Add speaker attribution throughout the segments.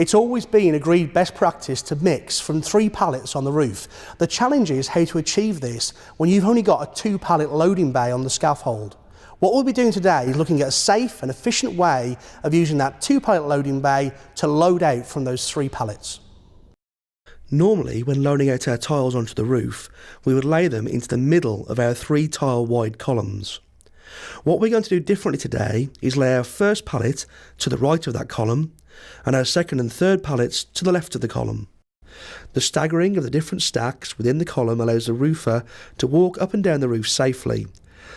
Speaker 1: It's always been agreed best practice to mix from 3 pallets on the roof. The challenge is how to achieve this when you've only got a 2 pallet loading bay on the scaffold. What we'll be doing today is looking at a safe and efficient way of using that 2 pallet loading bay to load out from those 3 pallets. Normally, when loading out our tiles onto the roof, we would lay them into the middle of our 3 tile wide columns. What we're going to do differently today is lay our first pallet to the right of that column and our second and third pallets to the left of the column. The staggering of the different stacks within the column allows the roofer to walk up and down the roof safely.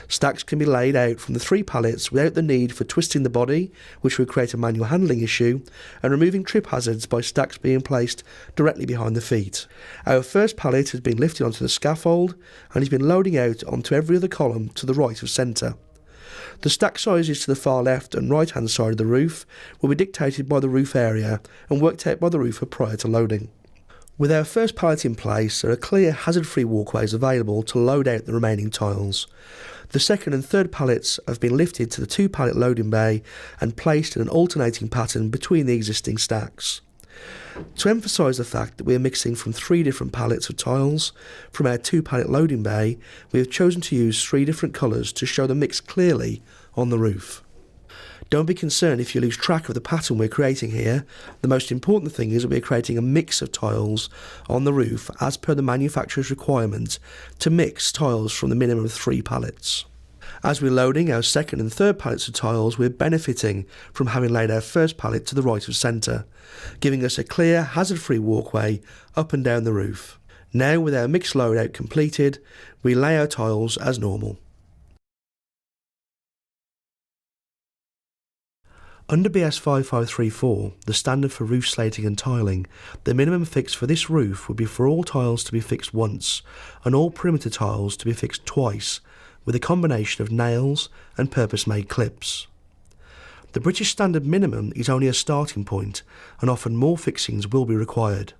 Speaker 1: Stacks can be laid out from the 3 pallets without the need for twisting the body, which would create a manual handling issue, and removing trip hazards by stacks being placed directly behind the feet. Our first pallet has been lifted onto the scaffold and has been loading out onto every other column to the right of centre. The stack sizes to the far left and right hand side of the roof will be dictated by the roof area and worked out by the roofer prior to loading. With our first pallet in place, there are clear hazard-free walkways available to load out the remaining tiles. The second and third pallets have been lifted to the 2 pallet loading bay and placed in an alternating pattern between the existing stacks. To emphasise the fact that we are mixing from 3 different pallets of tiles from our 2 pallet loading bay, we have chosen to use 3 different colours to show the mix clearly on the roof. Don't be concerned if you lose track of the pattern we're creating here. The most important thing is that we're creating a mix of tiles on the roof as per the manufacturer's requirement to mix tiles from the minimum of 3 pallets. As we're loading our second and third pallets of tiles, we're benefiting from having laid our first pallet to the right of centre, giving us a clear hazard-free walkway up and down the roof. Now, with our mixed loadout completed, we lay our tiles as normal. Under BS 5534, the standard for roof slating and tiling, the minimum fix for this roof would be for all tiles to be fixed once and all perimeter tiles to be fixed twice, with a combination of nails and purpose-made clips. The British standard minimum is only a starting point, and often more fixings will be required.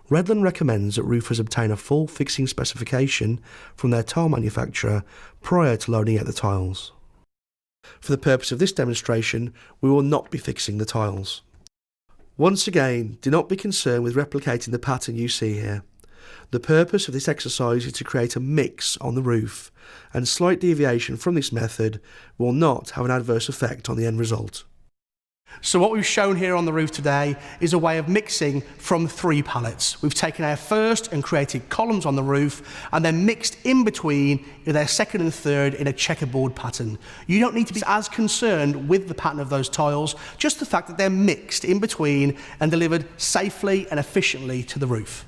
Speaker 1: Redland recommends that roofers obtain a full fixing specification from their tile manufacturer prior to loading out the tiles. For the purpose of this demonstration, we will not be fixing the tiles. Once again, do not be concerned with replicating the pattern you see here. The purpose of this exercise is to create a mix on the roof, and slight deviation from this method will not have an adverse effect on the end result. So what we've shown here on the roof today is a way of mixing from 3 pallets. We've taken our first and created columns on the roof and then mixed in between with our second and third in a checkerboard pattern. You don't need to be as concerned with the pattern of those tiles, just the fact that they're mixed in between and delivered safely and efficiently to the roof.